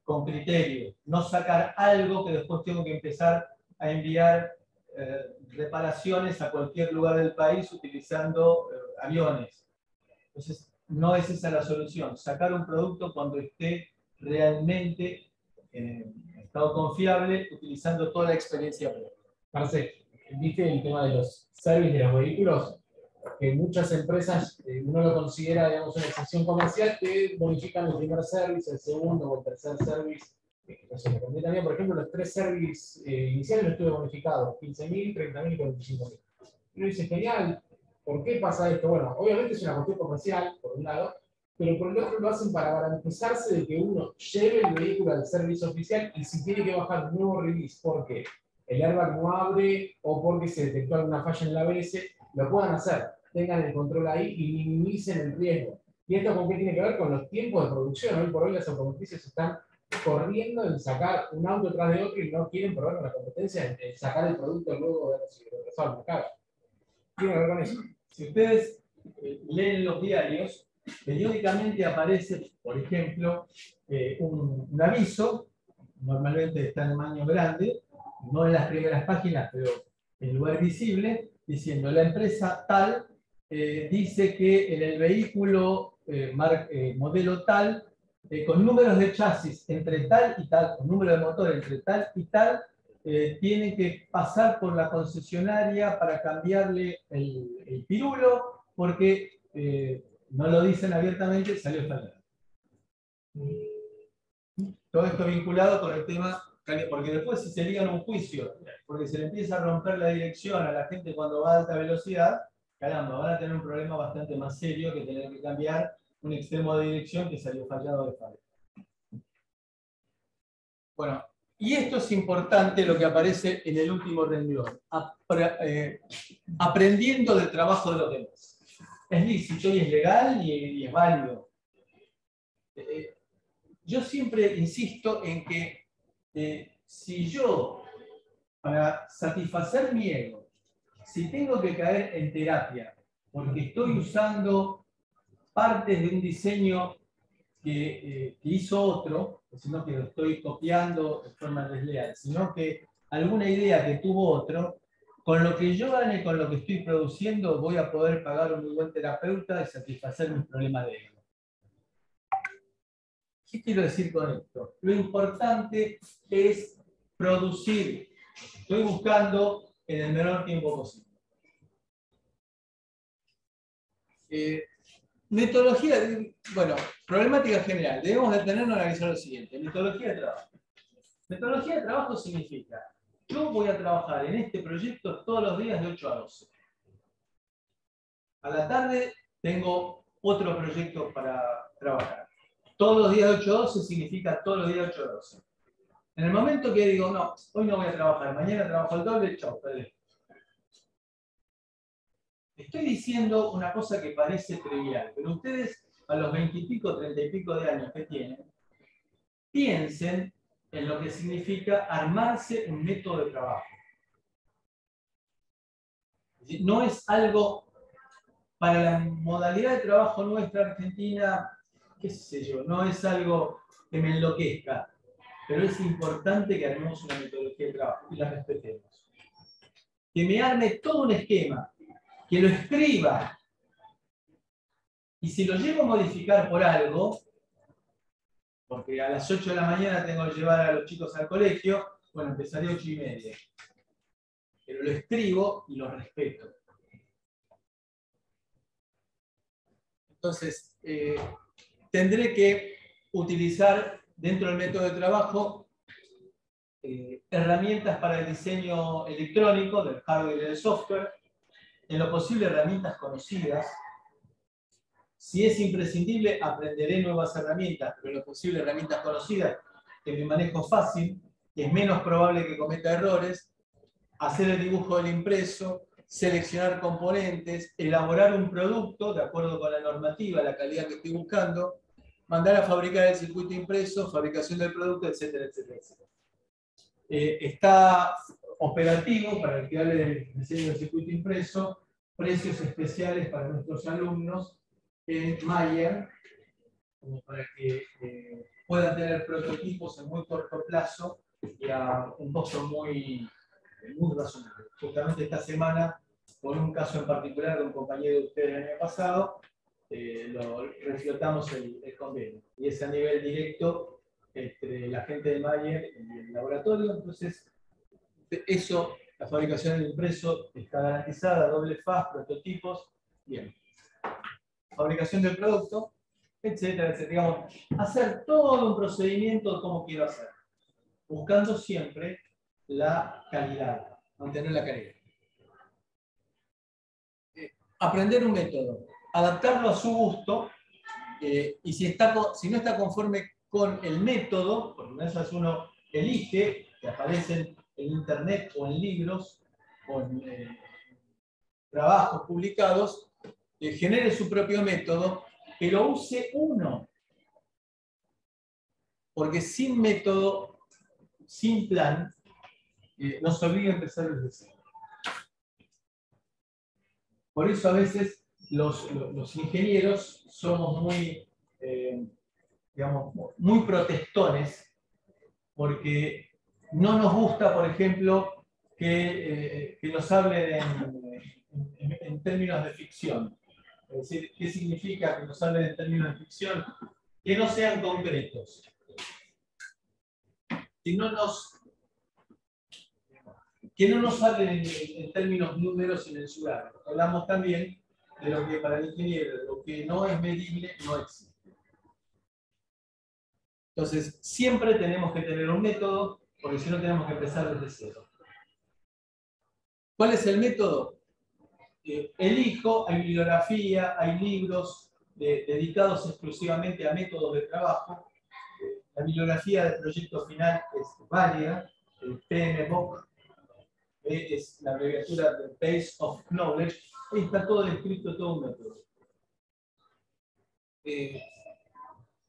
con criterio, no sacar algo que después tengo que empezar a enviar reparaciones a cualquier lugar del país utilizando aviones. Entonces, no es esa la solución. Sacar un producto cuando esté realmente en estado confiable, utilizando toda la experiencia previa. Marce, ¿viste el tema de los servicios de los vehículos? Que muchas empresas, uno lo considera, digamos, una excepción comercial, que bonifican el primer service, el segundo o el tercer service. Entonces, me conviene también, por ejemplo, los 3 services iniciales los tuve bonificados, 15.000, 30.000 y 45.000. Y uno dice, genial, ¿por qué pasa esto? Bueno, obviamente es una cuestión comercial, por un lado, pero por el otro lo hacen para garantizarse de que uno lleve el vehículo al servicio oficial y si tiene que bajar un nuevo release porque el airbag no abre o porque se detectó alguna falla en la ABS, lo puedan hacer, tengan el control ahí y minimicen el riesgo. ¿Y esto con qué tiene que ver? Con los tiempos de producción. Hoy por hoy las automotrices están corriendo en sacar un auto tras de otro y no quieren probar con la competencia en sacar el producto luego de si lo regresó al mercado. Tiene que ver con eso. Si ustedes leen los diarios, periódicamente aparece, por ejemplo, un aviso, normalmente está en tamaño grande, no en las primeras páginas, pero en lugar visible, diciendo la empresa tal dice que en el vehículo modelo tal, con números de chasis entre tal y tal, con número de motor entre tal y tal, tienen que pasar por la concesionaria para cambiarle el pirulo, porque no lo dicen abiertamente, salió fallado. Todo esto vinculado con el tema, porque después si se liga en un juicio, porque se le empieza a romper la dirección a la gente cuando va a alta velocidad, caramba, van a tener un problema bastante más serio que tener que cambiar un extremo de dirección que salió fallado de fábrica. Bueno, y esto es importante lo que aparece en el último renglón, aprendiendo del trabajo de los demás. Es lícito y es legal y es válido. Yo siempre insisto en que si yo, para satisfacer mi ego, si tengo que caer en terapia porque estoy usando partes de un diseño que hizo otro, sino que lo estoy copiando de forma desleal, sino que alguna idea que tuvo otro, con lo que yo gane, con lo que estoy produciendo, voy a poder pagar un muy buen terapeuta y satisfacer mis problemas de ego. ¿Qué quiero decir con esto? Lo importante es producir. Estoy buscando en el menor tiempo posible. Metodología, bueno, problemática general. Debemos detenernos a analizar lo siguiente. Metodología de trabajo. Metodología de trabajo significa, yo voy a trabajar en este proyecto todos los días de 8 a 12. A la tarde tengo otro proyecto para trabajar. Todos los días de 8 a 12 significa todos los días de 8 a 12. En el momento que digo, no, hoy no voy a trabajar, mañana trabajo el doble, chau, perdí. Estoy diciendo una cosa que parece trivial, pero ustedes a los 20 y pico, 30 y pico de años que tienen, piensen en lo que significa armarse un método de trabajo. No es algo, para la modalidad de trabajo nuestra argentina, qué sé yo, no es algo que me enloquezca, pero es importante que armemos una metodología de trabajo y la respetemos. Que me arme todo un esquema, que lo escriba, y si lo llevo a modificar por algo, porque a las 8 de la mañana tengo que llevar a los chicos al colegio, bueno, empezaré a 8:30. Pero lo escribo y lo respeto. Entonces, tendré que utilizar dentro del método de trabajo herramientas para el diseño electrónico, del hardware y del software, en lo posible herramientas conocidas. Si es imprescindible, aprenderé nuevas herramientas, pero en lo posible herramientas conocidas, que me manejo fácil, que es menos probable que cometa errores, hacer el dibujo del impreso, seleccionar componentes, elaborar un producto de acuerdo con la normativa, la calidad que estoy buscando, mandar a fabricar el circuito impreso, fabricación del producto, etcétera, etcétera, etcétera. Está operativo, para el que hable del diseño del circuito impreso, precios especiales para nuestros alumnos en Mayer, como para que puedan tener prototipos en muy corto plazo y a un costo muy razonable. Justamente esta semana, con un caso en particular de un compañero de ustedes el año pasado, lo reflotamos el convenio. Y es a nivel directo entre la gente de Mayer y el laboratorio. Entonces, eso, la fabricación del impreso está garantizada, doble faz, prototipos, bien. Fabricación del producto, etcétera, etcétera. Digamos, hacer todo un procedimiento de cómo quiero hacer, buscando siempre la calidad, mantener la calidad. Aprender un método, adaptarlo a su gusto, Y si no está conforme con el método, porque una vez uno elige, que aparecen en internet o en libros o en trabajos publicados, genere su propio método, pero use uno. Porque sin método, sin plan, nos obliga a empezar desde cero. Por eso a veces los ingenieros somos muy, digamos, muy protestones, porque no nos gusta, por ejemplo, que nos hablen en términos de ficción. Es decir, ¿qué significa que nos hablen en términos de ficción? Que no sean concretos. Que no nos hablen en términos números y mensurables. Hablamos también de lo que para el ingeniero, lo que no es medible, no existe. Entonces, siempre tenemos que tener un método, porque si no tenemos que empezar desde cero. ¿Cuál es el método? Elijo, hay bibliografía, hay libros dedicados exclusivamente a métodos de trabajo. La bibliografía del proyecto final es válida, el PMBOK es la abreviatura de Base of Knowledge, ahí está todo descrito, todo un método.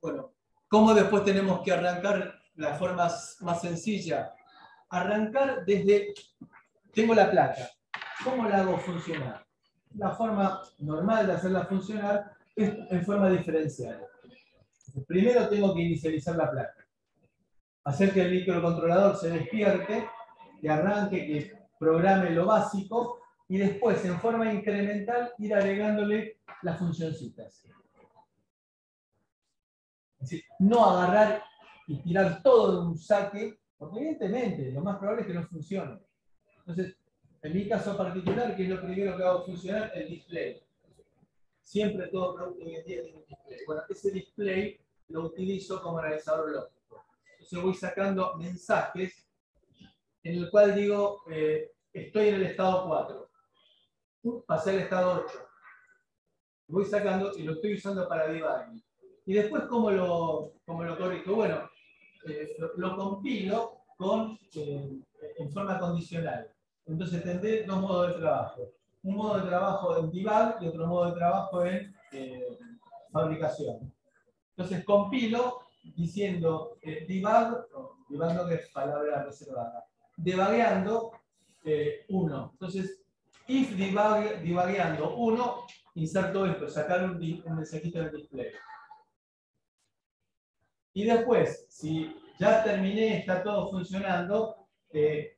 Bueno, ¿cómo después tenemos que arrancar? La forma más sencilla. Arrancar desde, tengo la placa, ¿cómo la hago funcionar? La forma normal de hacerla funcionar es en forma diferencial. Primero tengo que inicializar la placa. Hacer que el microcontrolador se despierte, que arranque, que programe lo básico y después en forma incremental ir agregándole las funcioncitas. Es decir, no agarrar y tirar todo de un saque, porque evidentemente lo más probable es que no funcione. Entonces, en mi caso particular, ¿qué es lo primero que hago funcionar? El display. Siempre todo producto hoy en día tiene un display. Bueno, ese display lo utilizo como analizador lógico. Entonces voy sacando mensajes en el cual digo, estoy en el estado 4. Pasé al estado 8. Voy sacando y lo estoy usando para debugging. Y después, ¿cómo lo corrijo? Bueno, lo compilo en forma condicional. Entonces tendré dos modos de trabajo. Un modo de trabajo en debug y otro modo de trabajo en fabricación. Entonces compilo diciendo debug no es palabra reservada, debugueando 1. Entonces, if debugueando 1, inserto esto, sacar un mensajito en el display. Y después, si ya terminé, está todo funcionando,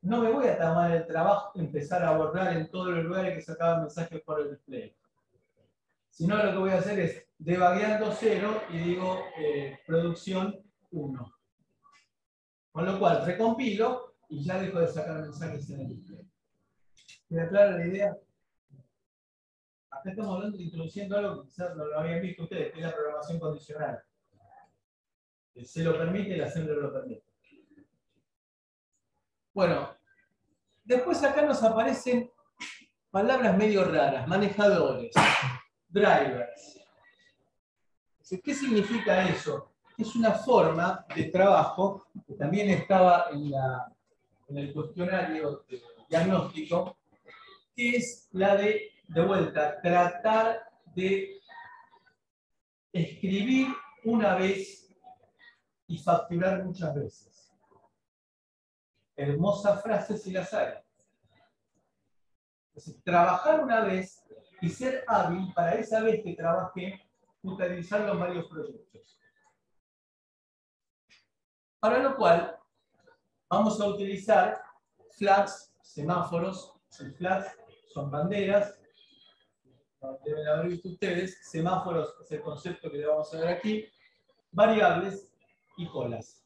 no me voy a tomar el trabajo de empezar a borrar en todos los lugares que sacaban mensajes por el display. Sino lo que voy a hacer es debugueando 0 y digo producción 1. Con lo cual recompilo y ya dejo de sacar mensajes en el display. ¿Queda clara la idea? Acá estamos hablando de introduciendo algo que quizás no lo habían visto ustedes, que es la programación condicional. Se lo permite y el assembler lo permite. Bueno, después acá nos aparecen palabras medio raras, manejadores, drivers. ¿Qué significa eso? Es una forma de trabajo que también estaba en el cuestionario diagnóstico, que es la de vuelta, tratar de escribir una vez y facturar muchas veces. Hermosas frases si las hay. Entonces, trabajar una vez y ser hábil para esa vez que trabajé, utilizarlo en varios proyectos. Para lo cual, vamos a utilizar flags, semáforos. El flags son banderas. Deben haber visto ustedes. Semáforos es el concepto que le vamos a ver aquí. Variables y colas.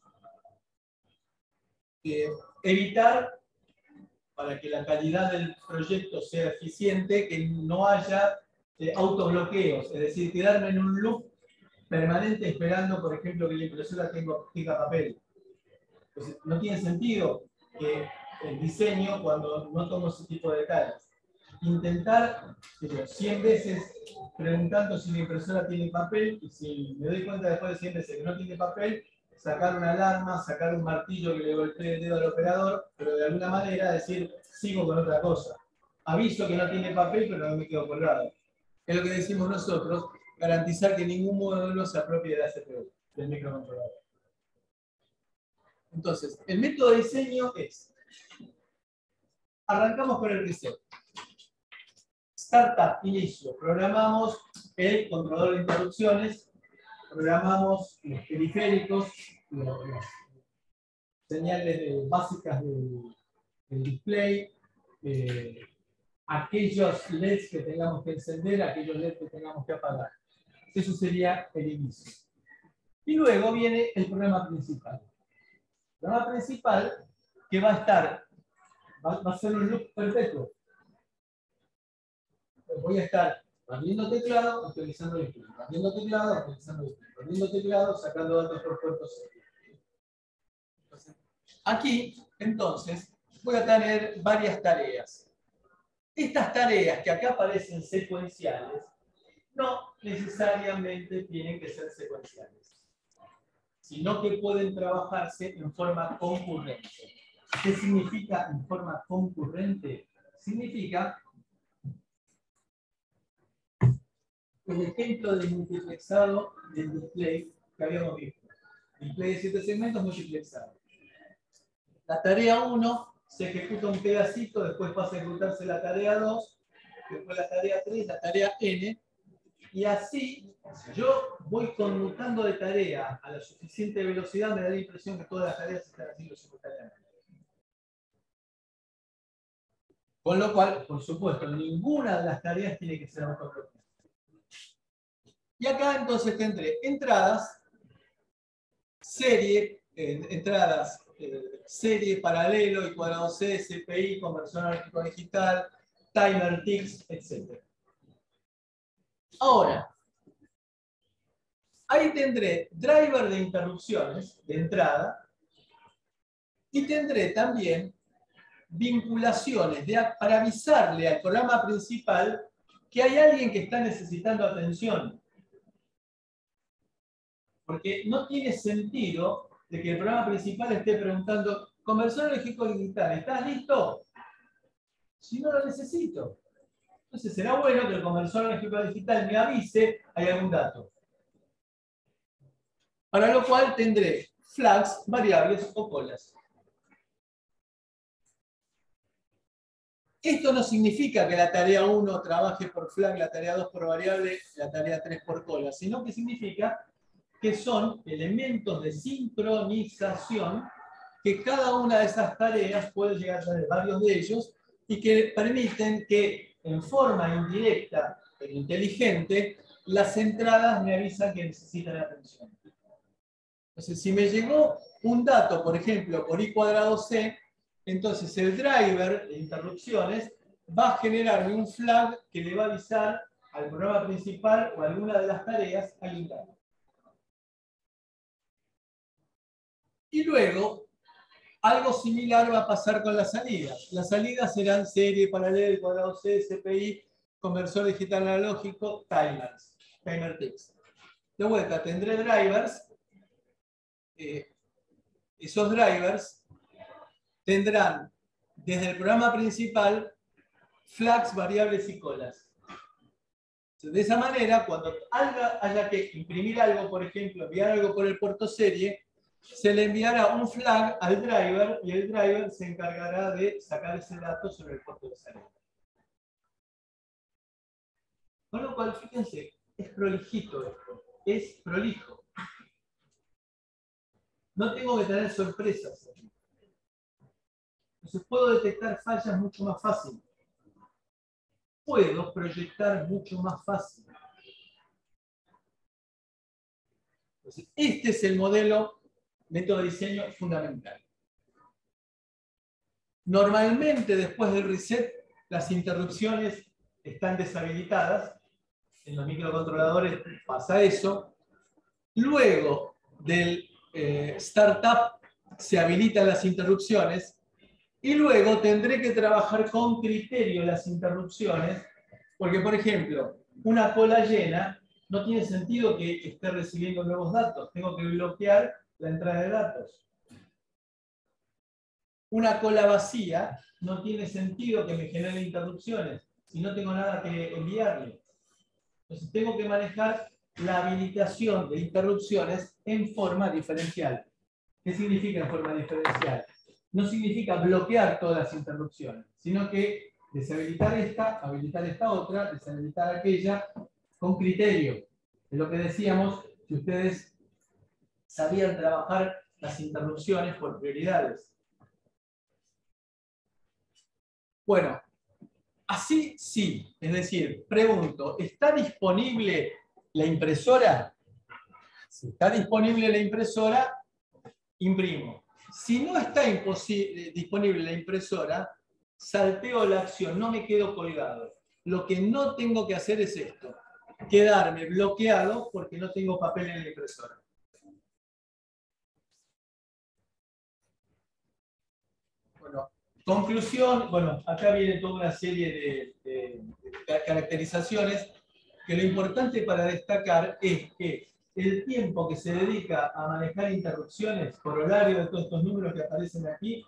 Evitar, para que la calidad del proyecto sea eficiente, que no haya autobloqueos, es decir, quedarme en un loop permanente esperando, por ejemplo, que la impresora tenga papel. Entonces, no tiene sentido que el diseño, cuando no tomo ese tipo de detalles. intentar 100 veces preguntando si mi impresora tiene papel, y si me doy cuenta después de 100 veces que no tiene papel, sacar una alarma, sacar un martillo que le golpee el dedo al operador, pero de alguna manera decir, sigo con otra cosa. Aviso que no tiene papel, pero no me quedo colgado. Es lo que decimos nosotros, garantizar que ningún módulo se apropie de la CPU, del microcontrolador. Entonces, el método de diseño es, arrancamos con el reset. Startup, inicio. Programamos el controlador de interrupciones, programamos los periféricos, las señales básicas del display, aquellos LEDs que tengamos que encender, aquellos LEDs que tengamos que apagar. Eso sería el inicio. Y luego viene el programa principal. El programa principal que va a estar, va a ser un loop perpetuo. Voy a estar abriendo teclado, actualizando el display, abriendo teclado, actualizando el display, abriendo teclado, sacando datos por puertos. Aquí, entonces, voy a tener varias tareas. Estas tareas que acá aparecen secuenciales, no necesariamente tienen que ser secuenciales, sino que pueden trabajarse en forma concurrente. ¿Qué significa en forma concurrente? Significa el ejemplo de multiplexado del display que habíamos visto. Display de 7 segmentos multiplexado. La tarea 1 se ejecuta un pedacito, después pasa a ejecutarse la tarea 2, después la tarea 3, la tarea n, y así, si yo voy conmutando de tarea a la suficiente velocidad, me da la impresión que todas las tareas se están haciendo simultáneamente. Con lo cual, por supuesto, ninguna de las tareas tiene que ser autopropia. Y acá entonces tendré entradas, serie, serie, paralelo y cuadrado C, CPI, conversión analógico digital, timer, ticks, etc. Ahora, ahí tendré driver de interrupciones de entrada y tendré también vinculaciones para avisarle al programa principal que hay alguien que está necesitando atención. Porque no tiene sentido de que el programa principal esté preguntando, conversor analógico digital, ¿estás listo? Si no lo necesito. Entonces será bueno que el conversor analógico digital me avise, hay algún dato. Para lo cual tendré flags, variables o colas. Esto no significa que la tarea 1 trabaje por flag, la tarea 2 por variable, la tarea 3 por cola, sino que significa que son elementos de sincronización que cada una de esas tareas puede llegar a tener varios de ellos y que permiten que en forma indirecta pero inteligente las entradas me avisan que necesitan atención. Entonces, si me llegó un dato, por ejemplo, por I cuadrado C, entonces el driver de interrupciones va a generarme un flag que le va a avisar al programa principal o a alguna de las tareas al interno. Y luego, algo similar va a pasar con las salidas. Las salidas serán serie, paralelo, cuadrado C, CPI, conversor digital analógico, timers, timer ticks. De vuelta, tendré drivers. Esos drivers tendrán desde el programa principal flags, variables y colas. De esa manera, cuando haya que imprimir algo, por ejemplo, enviar algo por el puerto serie, se le enviará un flag al driver y el driver se encargará de sacar ese dato sobre el puerto de salida. Con lo cual, fíjense, es prolijito esto, es prolijo. No tengo que tener sorpresas. Entonces puedo detectar fallas mucho más fácil. Puedo proyectar mucho más fácil. Entonces, este es el método de diseño fundamental. Normalmente, después del reset, las interrupciones están deshabilitadas. En los microcontroladores pasa eso. Luego del startup se habilitan las interrupciones. Y luego tendré que trabajar con criterio las interrupciones, porque, por ejemplo, una cola llena no tiene sentido que esté recibiendo nuevos datos. Tengo que bloquear la entrada de datos. Una cola vacía no tiene sentido que me genere interrupciones si no tengo nada que enviarle. Entonces tengo que manejar la habilitación de interrupciones en forma diferencial. ¿Qué significa en forma diferencial? No significa bloquear todas las interrupciones, sino que deshabilitar esta, habilitar esta otra, deshabilitar aquella, con criterio. Es lo que decíamos, que ustedes sabían trabajar las interrupciones por prioridades. Bueno, así sí, es decir, pregunto, ¿está disponible la impresora? Si está disponible la impresora, imprimo. Si no está disponible la impresora, salteo la acción, no me quedo colgado. Lo que no tengo que hacer es esto, quedarme bloqueado porque no tengo papel en la impresora. Bueno, conclusión, bueno, acá viene toda una serie de caracterizaciones, que lo importante para destacar es que el tiempo que se dedica a manejar interrupciones, corolario de todos estos números que aparecen aquí,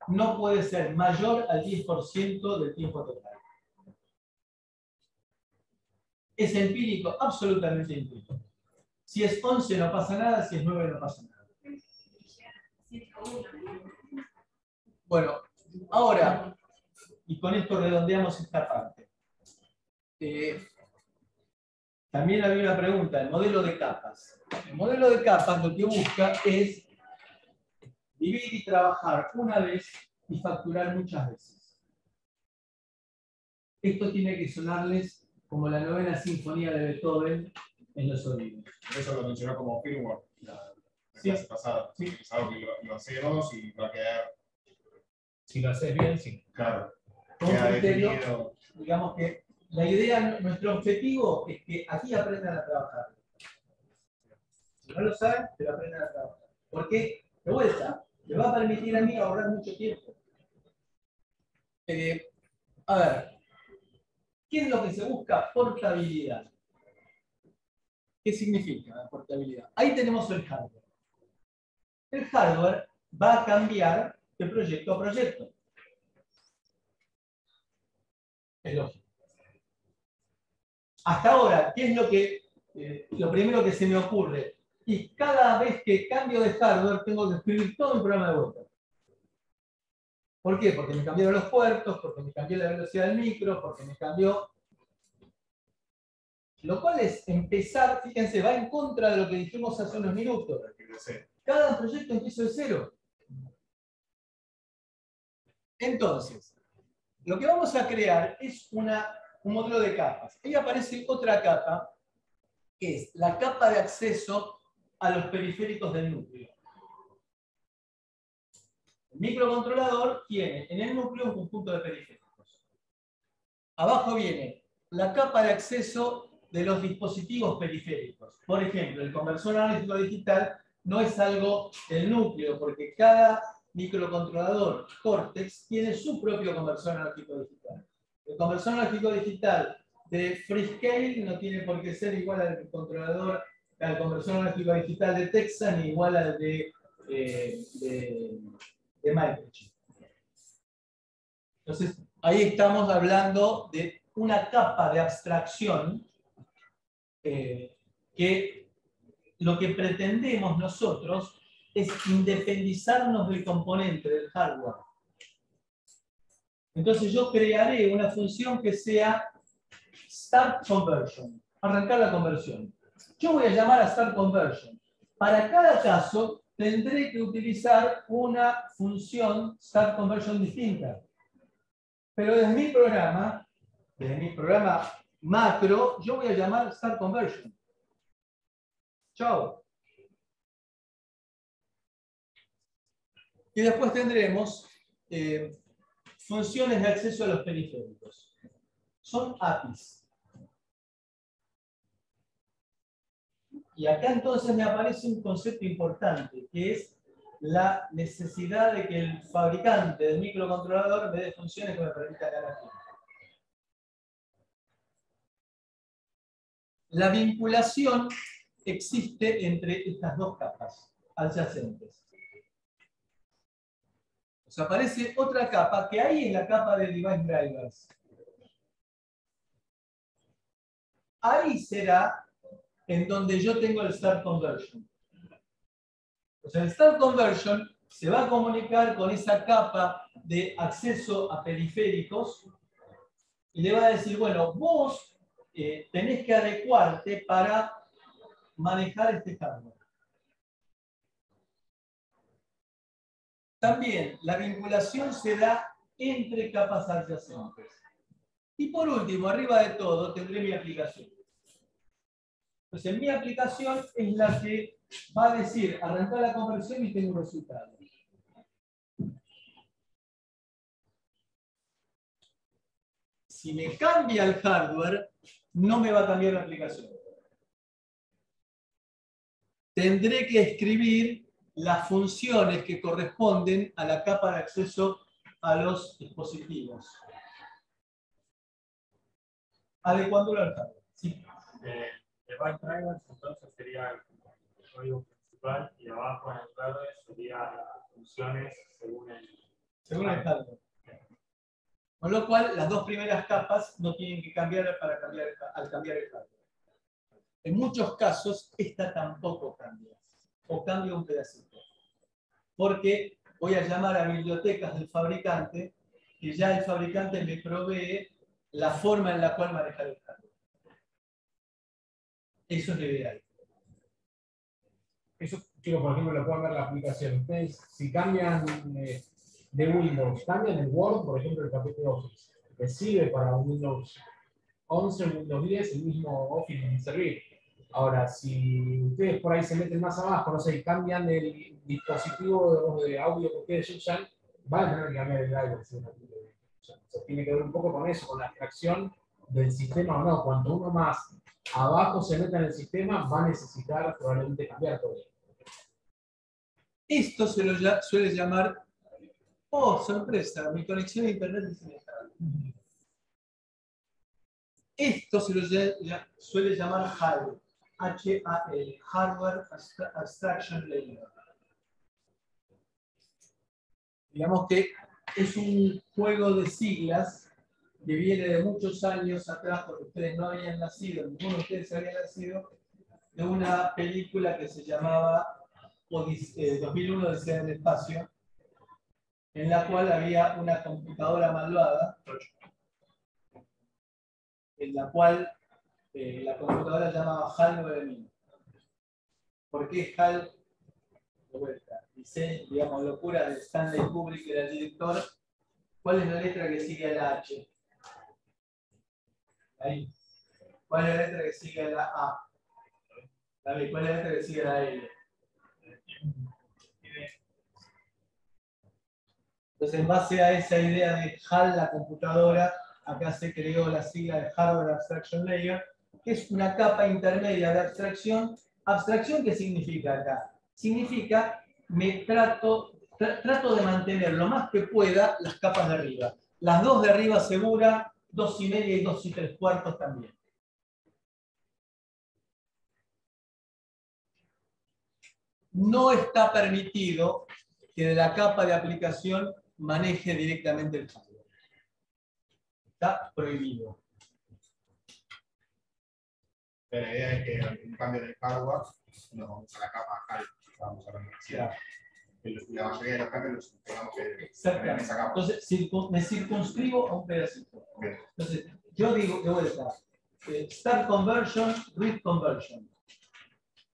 no puede ser mayor al 10% del tiempo total. Es empírico, absolutamente empírico. Si es 11 no pasa nada, si es 9 no pasa nada. Bueno, ahora, y con esto redondeamos esta parte. También había una pregunta, el modelo de capas. El modelo de capas lo que busca es vivir y trabajar una vez y facturar muchas veces. Esto tiene que sonarles como la novena sinfonía de Beethoven en los oídos. Eso lo mencionó como firmware la clase pasada. Sí. Es algo que lo hacemos y va a quedar. Si lo haces bien, sí. Claro. Con Queda criterio, definido. digamos que la idea, nuestro objetivo es que aquí aprendan a trabajar. Si no lo saben, pero aprendan a trabajar. Porque, de vuelta, me va a permitir a mí ahorrar mucho tiempo. A ver, ¿qué es lo que se busca? Portabilidad. ¿Qué significa portabilidad? Ahí tenemos el hardware. El hardware va a cambiar de proyecto a proyecto. Es lógico. Hasta ahora, ¿qué es lo primero que se me ocurre? Y cada vez que cambio de hardware tengo que escribir todo un programa de vuelta. ¿Por qué? Porque me cambiaron los puertos, porque me cambió la velocidad del micro, porque me cambió. Lo cual es empezar, fíjense, va en contra de lo que dijimos hace unos minutos. Cada proyecto empieza de cero. Entonces, lo que vamos a crear es un modelo de capas. Ahí aparece otra capa, que es la capa de acceso a los periféricos del núcleo. El microcontrolador tiene en el núcleo un conjunto de periféricos. Abajo viene la capa de acceso de los dispositivos periféricos. Por ejemplo, el conversor analógico digital no es algo del núcleo, porque cada microcontrolador Cortex tiene su propio conversor analógico digital. El conversor analógico digital de Freescale no tiene por qué ser igual al conversor analógico digital de Texas ni igual al de Microchip. Entonces, ahí estamos hablando de una capa de abstracción que lo que pretendemos nosotros es independizarnos del componente, del hardware. Entonces yo crearé una función que sea Start Conversion, arrancar la conversión. Yo voy a llamar a Start Conversion. Para cada caso tendré que utilizar una función Start Conversion distinta. Pero desde mi programa macro, yo voy a llamar Start Conversion. Chao. Y después tendremos funciones de acceso a los periféricos. Son APIs. Y acá entonces me aparece un concepto importante, que es la necesidad de que el fabricante del microcontrolador me dé funciones que me permitan ganar tiempo. La vinculación existe entre estas dos capas adyacentes. Nos aparece otra capa que ahí es la capa de device drivers. Ahí será en donde yo tengo el start conversion. O sea, el start conversion se va a comunicar con esa capa de acceso a periféricos y le va a decir, bueno, vos tenés que adecuarte para manejar este hardware. También la vinculación se da entre capas adyacentes. Y por último, arriba de todo, tendré mi aplicación. Entonces, mi aplicación es la que va a decir, arrancar la conversión y tengo un resultado. Si me cambia el hardware, no me va a cambiar la aplicación. Tendré que escribir las funciones que corresponden a la capa de acceso a los dispositivos. Adecuándolo al hardware. Sí. Device drivers entonces sería el código principal y abajo en el hardware serían las funciones según el hardware. Con lo cual, las dos primeras capas no tienen que cambiar al cambiar el hardware. En muchos casos, esta tampoco cambia. O cambia un pedacito. Porque voy a llamar a bibliotecas del fabricante, que ya el fabricante me provee la forma en la cual manejar el hardware. Eso es lo ideal. Eso, chicos, por ejemplo, lo pueden ver en la aplicación. Ustedes, si cambian de Windows, cambian el Word, por ejemplo, el paquete Office, que sirve para Windows 11 o Windows 10, el mismo Office debe servir. Ahora, si ustedes por ahí se meten más abajo, no sé, y cambian el dispositivo de audio que ustedes usan, van a tener que cambiar el driver. Se tiene que ver un poco con eso, con la abstracción del sistema o no. Cuanto uno más abajo se meta en el sistema, va a necesitar probablemente cambiar todo. Esto se lo suele llamar, oh, sorpresa, mi conexión a internet es inestable. Esto se lo suele llamar HAL, H-A-L, Hardware Abstraction Layer. Digamos que es un juego de siglas que viene de muchos años atrás, porque ustedes no habían nacido, ninguno de ustedes había nacido, de una película que se llamaba 2001 Odisea en el Espacio, en la cual había una computadora malvada, en la cual la computadora llamaba HAL 9000. ¿Por qué HAL? De vuelta, diseño, digamos, locura de Stanley Kubrick, que era el director. ¿Cuál es la letra que sigue a la H? Ahí. ¿Cuál es la letra que sigue a la A? David, ¿cuál es la letra que sigue a la L? Entonces, en base a esa idea de HAL, la computadora, acá se creó la sigla de Hardware Abstraction Layer, que es una capa intermedia de abstracción. ¿Abstracción qué significa acá? Significa me trato de mantener lo más que pueda las capas de arriba. Las dos de arriba segura, 2,5 y 2 3/4 también. No está permitido que de la capa de aplicación maneje directamente el hardware. Está prohibido. Pero la idea es que un cambio del hardware nos vamos a la capa HAL, vamos a la universidad. La mayoría de los cambios los tengamos que tener en esa capa. Entonces, me circunscribo a un pedacito. Bien. Entonces, yo digo de vuelta, start conversion, read conversion.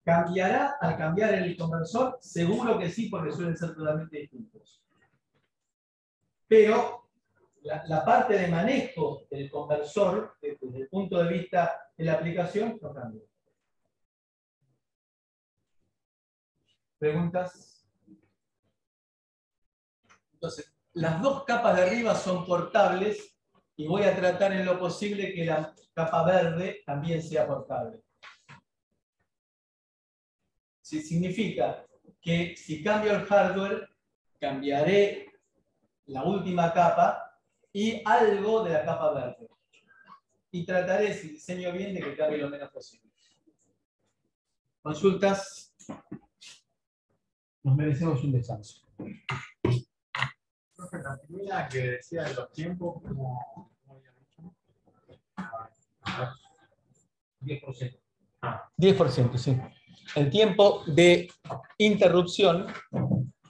¿Cambiará al cambiar el conversor? Seguro que sí, porque suelen ser totalmente distintos. Pero la parte de manejo del conversor, desde el punto de vista de la aplicación, no cambia. ¿Preguntas? Entonces, las dos capas de arriba son portables y voy a tratar en lo posible que la capa verde también sea portable. Si significa que si cambio el hardware, cambiaré la última capa y algo de la capa verde. Y trataré, si diseño bien, de que cambie lo menos posible. ¿Consultas? Nos merecemos un descanso. Profe, la primera que decía de los tiempos, ¿cómo había dicho? 10%. 10%, sí. El tiempo de interrupción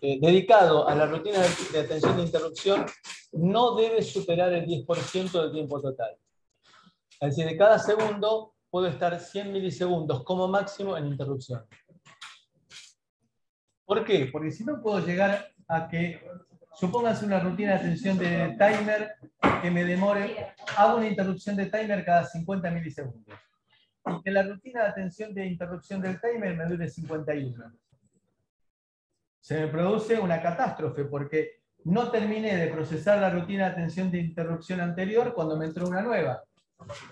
dedicado a la rutina de atención de interrupción no debe superar el 10% del tiempo total. Es decir, de cada segundo puedo estar 100 milisegundos como máximo en interrupción. ¿Por qué? Porque si no puedo llegar a que, supóngase una rutina de atención de timer que me demore, hago una interrupción de timer cada 50 milisegundos. Y que la rutina de atención de interrupción del timer me dure 51. Se me produce una catástrofe porque no terminé de procesar la rutina de atención de interrupción anterior cuando me entró una nueva.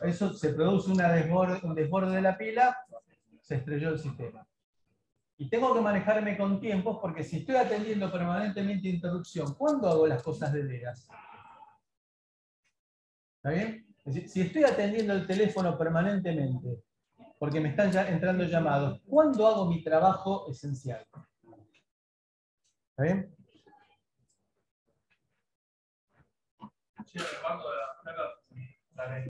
Eso se produce un desborde de la pila, se estrelló el sistema. Y tengo que manejarme con tiempos porque si estoy atendiendo permanentemente interrupción, ¿cuándo hago las cosas de veras? ¿Está bien? Es decir, si estoy atendiendo el teléfono permanentemente porque me están entrando llamados, ¿cuándo hago mi trabajo esencial? ¿Está bien? Sí, reparto de las cargas.